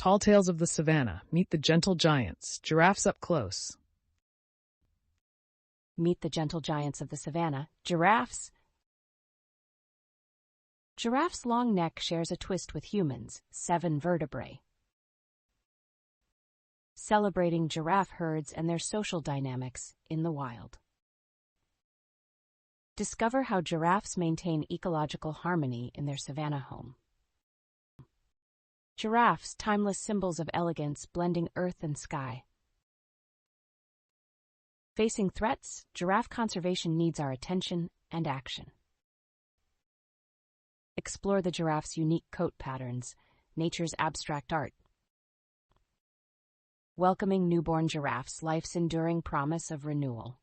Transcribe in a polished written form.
Tall tales of the savannah. Meet the gentle giants. Giraffes up close. Meet the gentle giants of the savannah. Giraffes. Giraffe's long neck shares a twist with humans, 7 vertebrae. Celebrating giraffe herds and their social dynamics in the wild. Discover how giraffes maintain ecological harmony in their savanna home. Giraffes, timeless symbols of elegance blending earth and sky. Facing threats, giraffe conservation needs our attention and action. Explore the giraffe's unique coat patterns, nature's abstract art. Welcoming newborn giraffes, life's enduring promise of renewal.